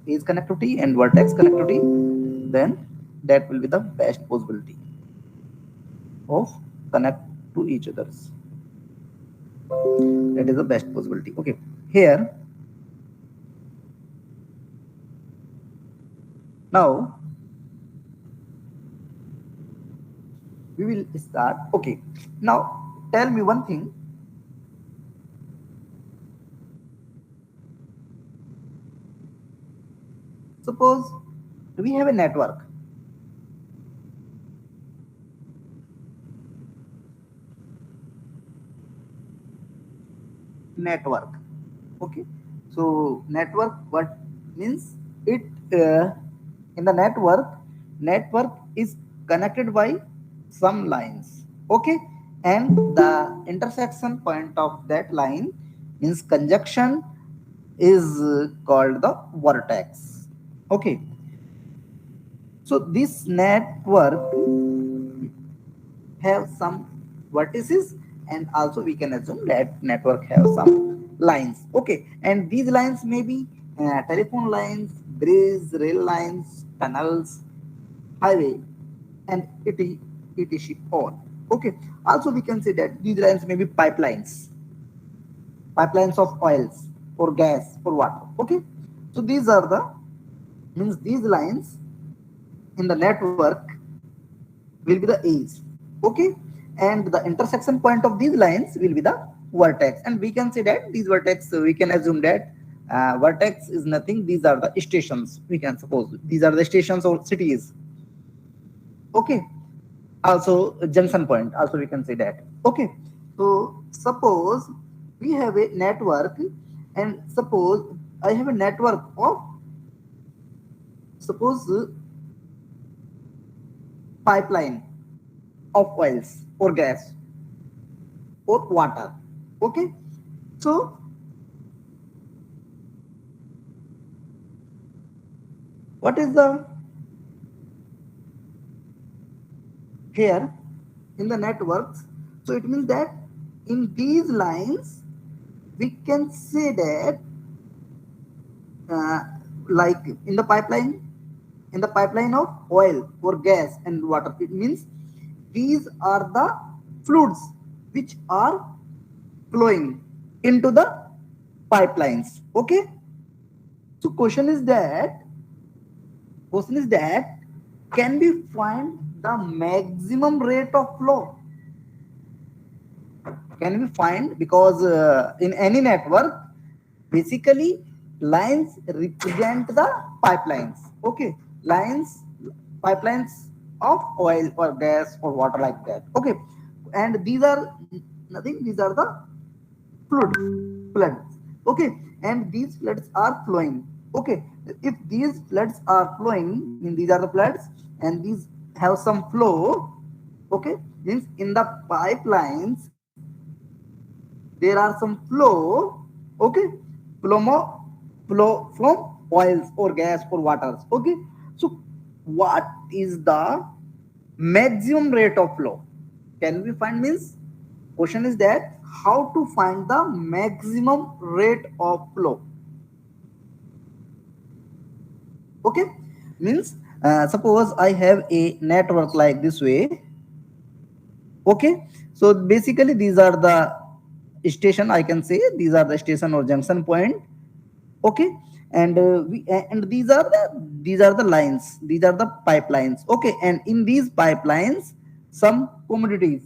edge connectivity and vertex connectivity, then that will be the best possibility of connect to each others. That is the best possibility. Okay, here now we will start. Okay, now tell me one thing. Suppose we have a network. Okay, so network, what means it, in the network is connected by some lines. Okay, and the intersection point of that line means conjunction is called the vertex. Okay, so this network have some vertices, and also we can assume that network have some lines. Okay, and these lines may be telephone lines, bridge, rail lines, tunnels, highway, and etc all. Okay, also we can say that these lines may be pipelines of oils or gas or water. Okay, so these are the, means these lines in the network will be the edge. Okay, and the intersection point of these lines will be the vertex, and we can say that these vertex, we can assume that vertex is nothing, these are the stations. We can suppose these are the stations or cities. Okay, also junction point also we can say that. Okay, so suppose we have a network, and suppose I have a network of, suppose pipeline of oils or gas or water. Okay, so what is the here in the networks? So it means that in these lines we can say that, uh, like in the pipeline of oil or gas and water, it means these are the fluids which are flowing into the pipelines. Okay, so question is that can we find the maximum rate of flow? Can we find, because in any network basically lines represent the pipelines. Okay, lines, pipelines of oil or gas or water, like that. Okay, and these are nothing, these are the floods. Okay, and these floods are flowing. Okay, if these floods are flowing, mean these are the floods, and these have some flow. Okay, means in the pipelines there are some flow. Okay, flow more, flow from oils or gas or waters. Okay, so what is the maximum rate of flow? Can we find, means question is that how to find the maximum rate of flow? Okay, means suppose I have a network like this way. Okay, so basically these are the station, I can say these are the station or junction point. Okay, and these are the lines, these are the pipelines. Okay, and in these pipelines some commodities,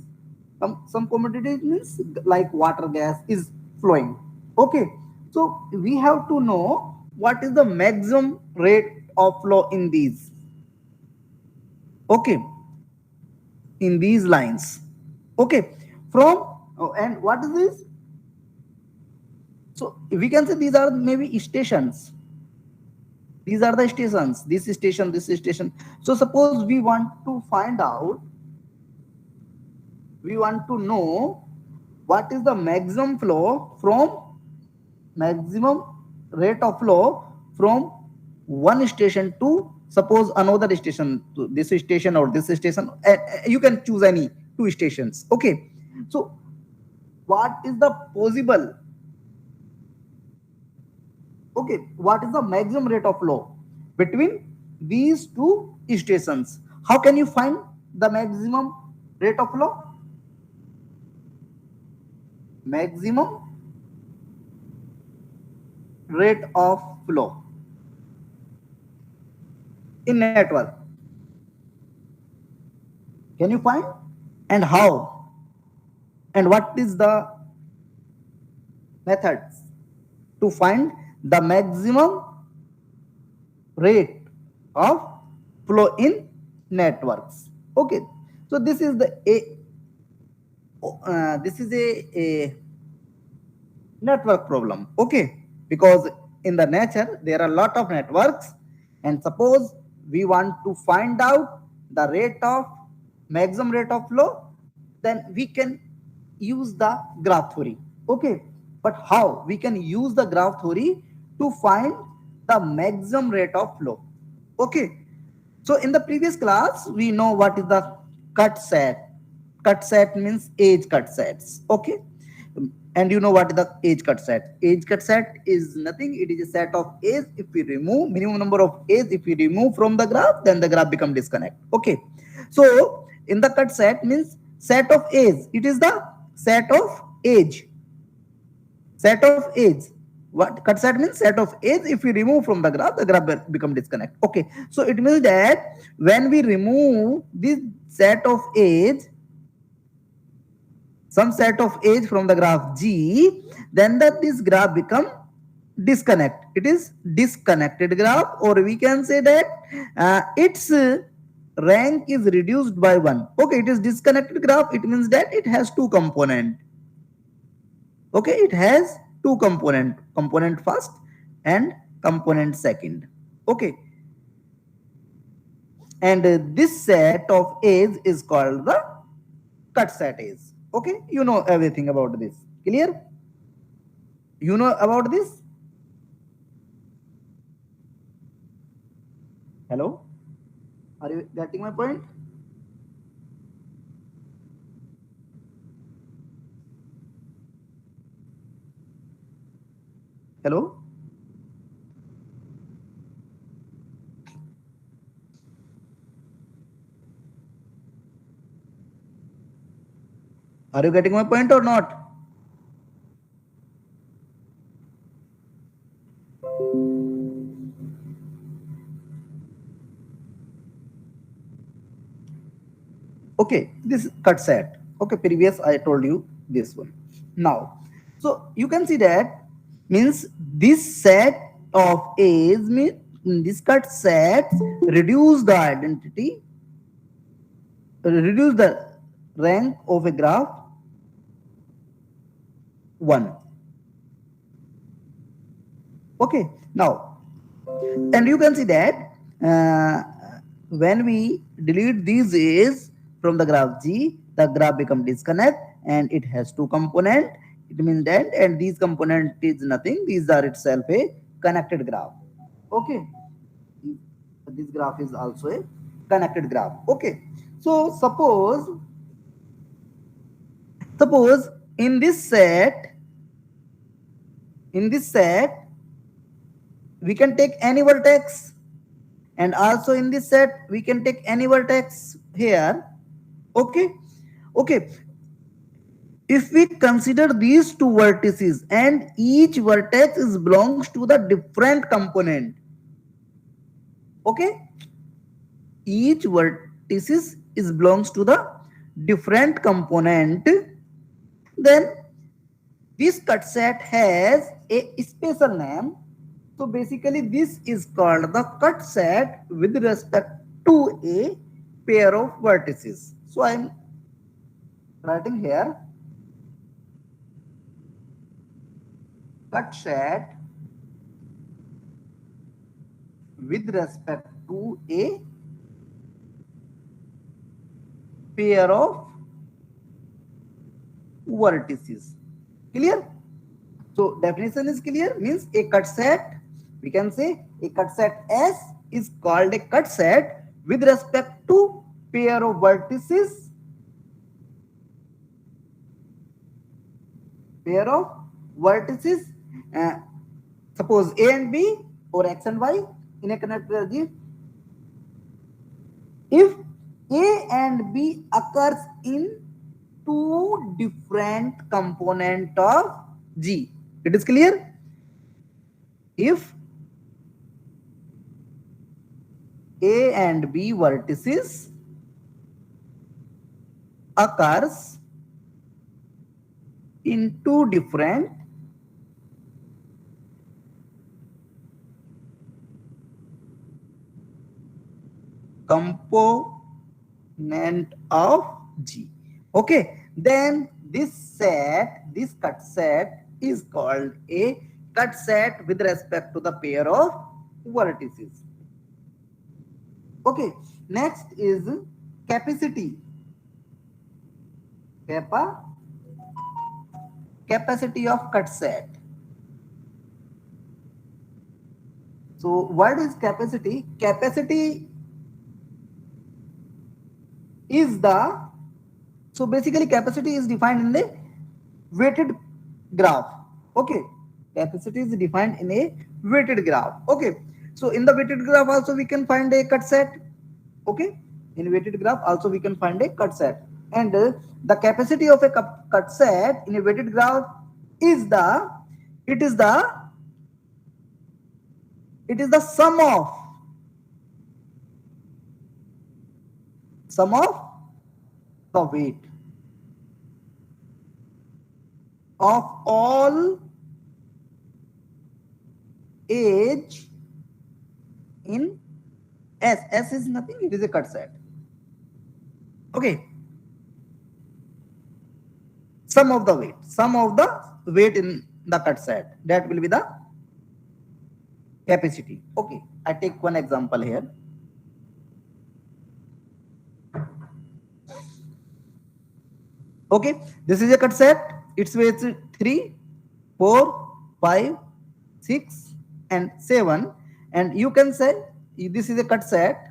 some commodities means like water, gas is flowing. Okay, so we have to know what is the maximum rate of flow in these. Okay, in these lines. Okay, from, oh, and what is this? So we can say these are maybe stations. These are the stations, this station, this station. So suppose we want to find out, we want to know what is the maximum flow from, maximum rate of flow from one station to suppose another station, to this station or this station. You can choose any two stations. Okay, so what is the possible Okay, what is the maximum rate of flow between these two stations? How can you find the maximum rate of flow? Maximum rate of flow in network. Can you find? And how? And what is the methods to find the maximum rate of flow in networks? Okay, so this is the a network problem. Okay, because in the nature there are a lot of networks, and suppose we want to find out the rate of maximum rate of flow, then we can use the graph theory. Okay, but how we can use the graph theory to find the maximum rate of flow? Okay, so in the previous class we know what is the cut set. Cut set means edge cut sets. Okay, and you know what is the edge cut set? Edge cut set is nothing, it is a set of edge. If we remove minimum number of edge, if we remove from the graph, then the graph become disconnect. Okay, so in the cut set means set of edge, it is the set of edge. Set of edge, what cut set means? Set of edge. If we remove from the graph become disconnect. Okay, so it means that when we remove this set of edge, some set of edge from the graph G, then that this graph become disconnect. It is disconnected graph, or we can say that its rank is reduced by 1. Okay, it is disconnected graph. It means that it has two component. Okay, it has two component, component first and component second. Okay, and this set of edge is called the cut set edge. Okay, you know everything about this. Clear? You know about this? Hello, are you getting my point? Hello, are you getting my point or not? Okay, this cut set. Okay, previous I told you this one. Now, so you can see that means this set of A's mean this cut set reduce the identity, reduce the rank of a graph 1. Okay, now, and you can see that when we delete these A's from the graph G, the graph become disconnect, and it has two component. It means that, and these component is nothing, these are itself a connected graph. Okay, this graph is also a connected graph. Okay, so suppose in this set, we can take any vertex, and also in this set we can take any vertex here. Okay, okay, if we consider these two vertices and each vertex is belongs to the different component. Okay, each vertices is belongs to the different component, then this cut set has a special name. So basically this is called the cut set with respect to a pair of vertices. So I am writing here cut set with respect to a pair of vertices. Clear? So definition is clear, means a cut set, we can say a cut set S is called a cut set with respect to pair of vertices, uh, Suppose A and B or X and Y in a connected energy. If A and B occurs in two different component of G, it is clear. If A and B vertices occurs in two different component of G. Okay, then this cut set is called a cut set with respect to the pair of vertices. Okay, next is capacity. Capacity of cut set. So what is capacity? Capacity is so basically capacity is defined in the weighted graph. Okay, capacity is defined in a weighted graph. Okay, so in the weighted graph also we can find a cut set. Okay, in weighted graph also we can find a cut set, and the capacity of a cut set in a weighted graph is it is the sum of the weight of all age in S. S is nothing, it is a cut set. Okay, sum of the weight in the cut set, that will be the capacity. Okay, I take one example here. Okay, this is a cut set. Its weights 3, 4, 5, 6 and 7, and you can say this is a cut set.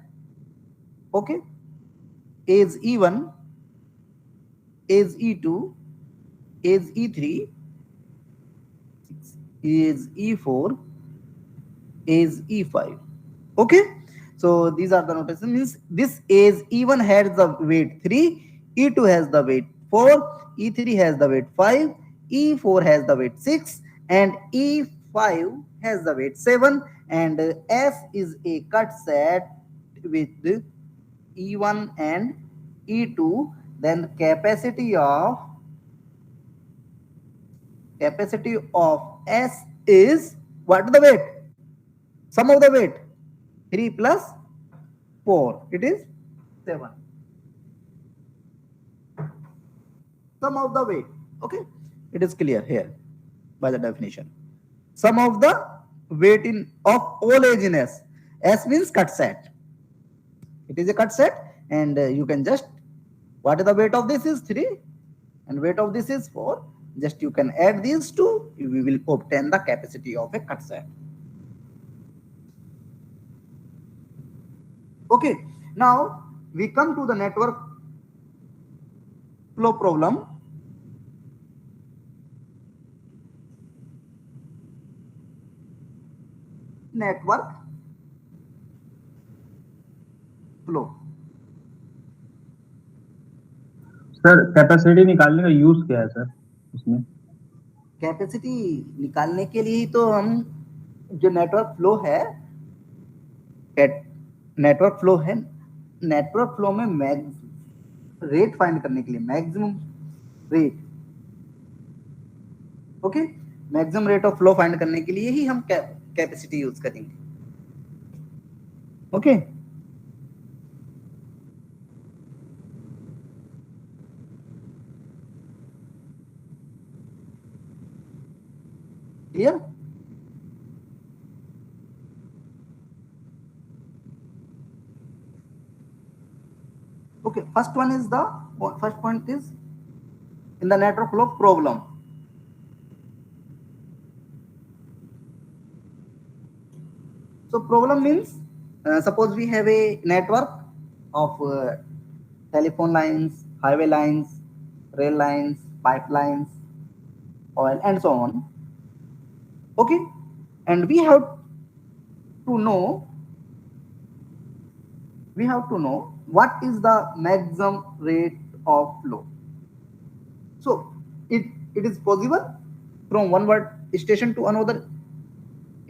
Okay, age E1, age E2, age E3, age E4, age E5. Okay, so these are the notations. Means this age E1 has the weight 3, E2 has the weight 4, E3 has the weight 5, E4 has the weight 6, and E5 has the weight 7, and S is a cut set with E1 and E2. Then capacity of S is what the weight? Sum of the weight 3 plus 4, it is 7. Sum of the weight. Okay, it is clear here by the definition. Sum of the weight of all age in S. S means cut set. It is a cut set, and you can just, what is the weight of this is 3 and weight of this is 4. Just you can add these two, we will obtain the capacity of a cut set. Okay, now we come to the network flow problem. Network flow. Sir capacity निकालने का use क्या है sir इसमें? Capacity निकालने के लिए तो हम जो नेटवर्क फ्लो है नेटवर्क फ्लो में रेट फाइंड करने के लिए maximum rate, okay, maximum rate of flow find करने के लिए ही हम कैपेसिटी यूज करेंगे. Okay, clear? Okay, first point is in the network flow problem. So problem means suppose we have a network of telephone lines, highway lines, rail lines, pipelines, oil and so on. Okay, and we have to know what is the maximum rate of flow. So it is possible from one word station to another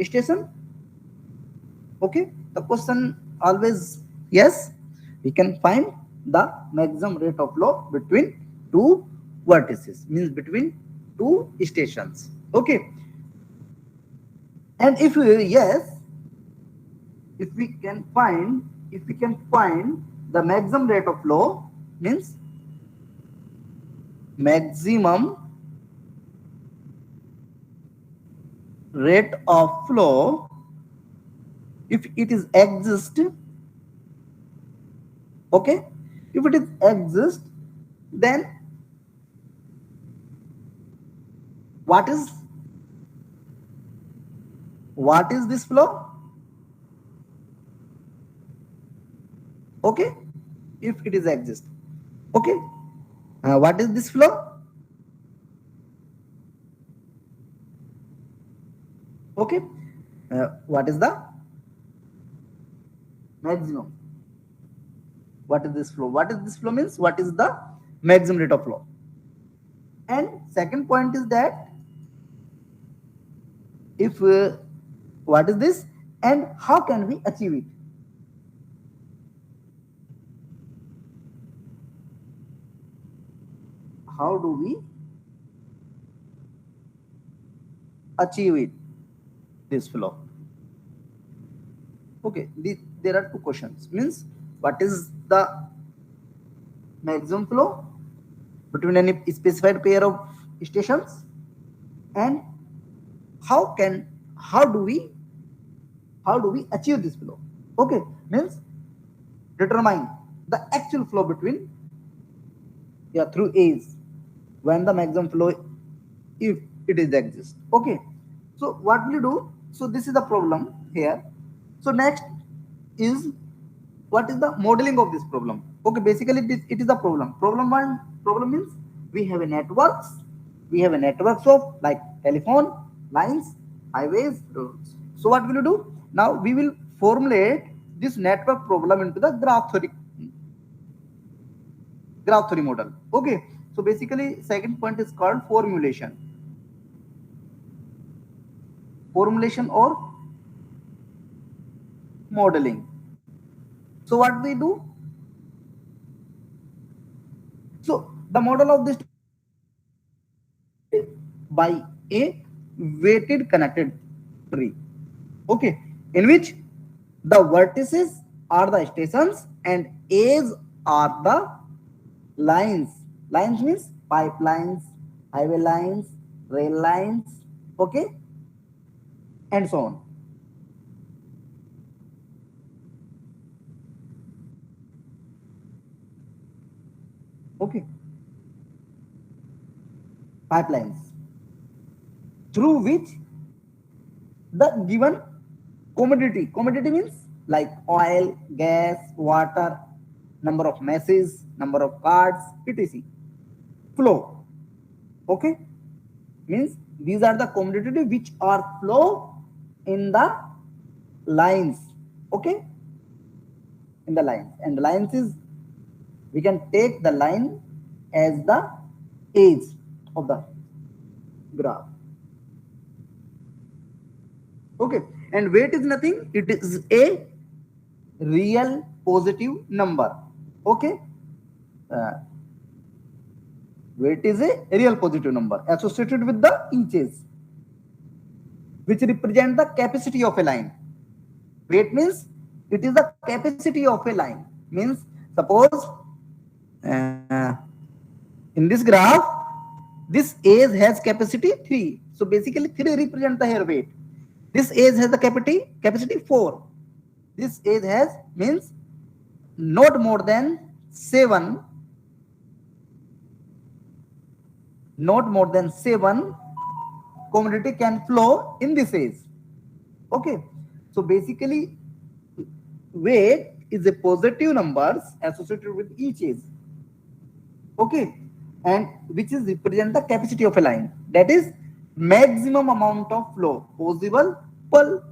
station. Okay, the question always yes, we can find the maximum rate of flow between two vertices, means between two stations. Okay, and if yes, if we can find the maximum rate of flow, means maximum rate of flow, if it is exist, okay, if it is exist, then what is this flow? Okay, if it is exist, okay, what is this flow? Okay, what is the maximum? What is this flow? What is this flow means what is the maximum rate of flow? And second point is that if what is this and how can we achieve it? How do we achieve it, this flow? Okay, there are two questions, means what is the maximum flow between any specified pair of stations, and how do we achieve this flow? Okay, means determine the actual flow between through A's, when the maximum flow, if it is exist. Okay, so what will you do? So this is the problem here. So next is what is the modeling of this problem? Okay, basically it is a problem. Problem means we have a networks of like telephone lines, highways, roads. So what will you do? Now we will formulate this network problem into the graph theory model. Okay, so basically second point is called formulation or modeling. So what we do? So the model of this by a weighted connected tree. Okay, in which the vertices are the stations and A's are the lines. Lines means pipelines, highway lines, rail lines, okay, and so on. Okay, pipelines through which the given commodity means like oil, gas, water, number of messes, number of cards, etc. flow. Okay, means these are the commodity which are flow in the lines. Okay, in the lines, and the lines is, we can take the line as the edge of the graph. Okay, and weight is nothing, it is a real positive number. Okay, weight is a real positive number associated with the inches, which represent the capacity of a line. Weight means it is the capacity of a line. Means suppose in this graph, this age has capacity 3. So basically 3 represent the hair weight. This age has the capacity 4. This age has, means not more than 7 commodity can flow in this age. Okay, so basically weight is a positive numbers associated with each age. Okay, and which is represent the capacity of a line, that is maximum amount of flow possible people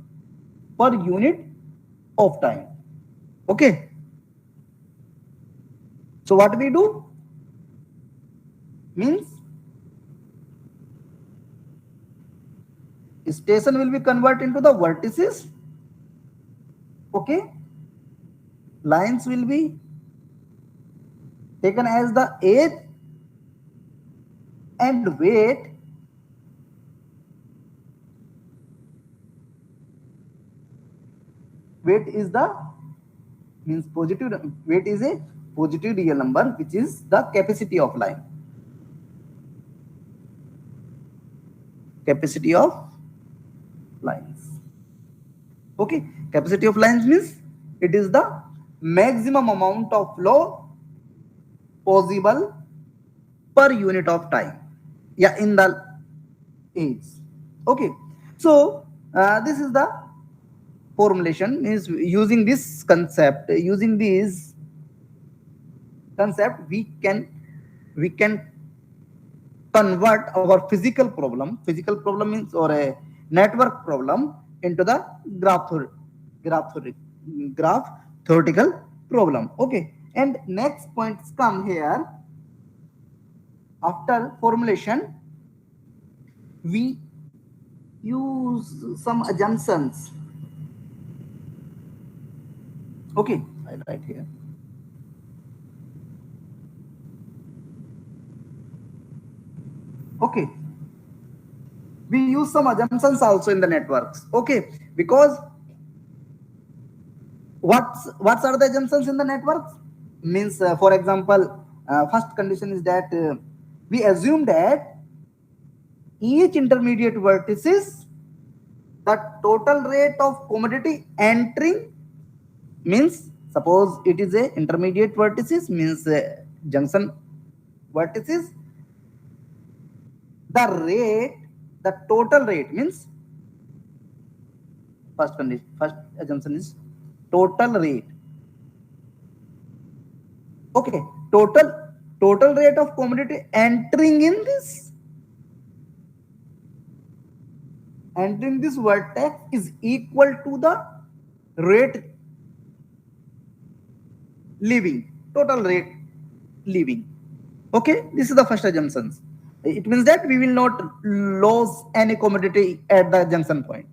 per unit of time. Okay. So what we do means station will be converted into the vertices. Okay. Lines will be taken as the age and weight is the means positive weight is a positive real number, which is the capacity of line. Capacity of lines. Okay, capacity of lines means it is the maximum amount of flow possible per unit of time. Yeah, in the age. Okay, so this is the formulation, is using this concept, we can convert our physical problem means, or a network problem, into the graph theoretical problem. Okay, and next points come here. After formulation, we use some assumptions. Okay, I'll write here. Okay, we use some assumptions also in the networks. Okay, because what are the assumptions in the networks means, for example, first condition is that we assume that each intermediate vertices, the total rate of commodity entering, means suppose it is a intermediate vertices, means junction vertices, the total rate means, first assumption is total rate. Okay, total rate of commodity entering this vertex is equal to the rate leaving, total rate leaving. Okay, this is the first assumption. It means that we will not lose any commodity at the junction point.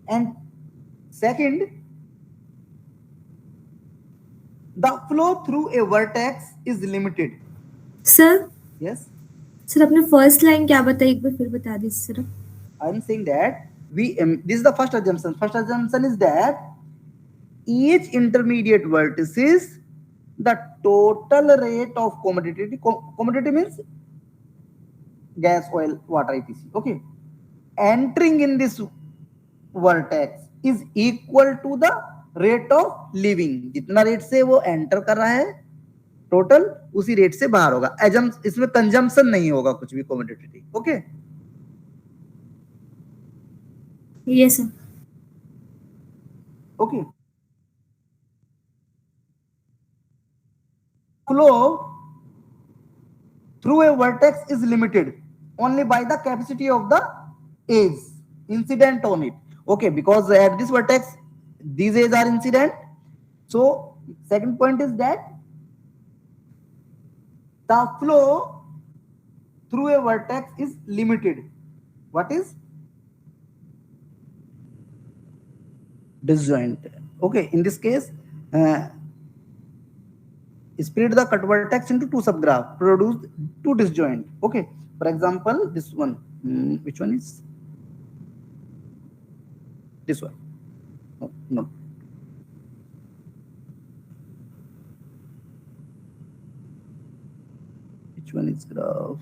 And second, the flow through a vertex is limited. Sir Yes, sir आपने first line क्या बताई, एक बार फिर बता दीजिए sir. I am saying that this is the first assumption. First assumption is that each intermediate vertices, the total rate of commodity means gas, oil, water, etc. Okay, entering in this vertex is equal to the rate of leaving. जितना rate से वो enter कर रहा है total, उसी rate से बाहर होगा. इसमें कंजम्पशन नहीं होगा कुछ भी commodity. Okay, yes sir. okay. Flow through a vertex is limited only by the capacity of the edge incident on it. Okay, because at this vertex these edges are incident. So second point is that the flow through a vertex is limited. What is disjoint? Okay, in this case, split the cut vertex into two subgraph, produce two disjoint. Okay, for example, this one, which one is this one? No. Which one is graph?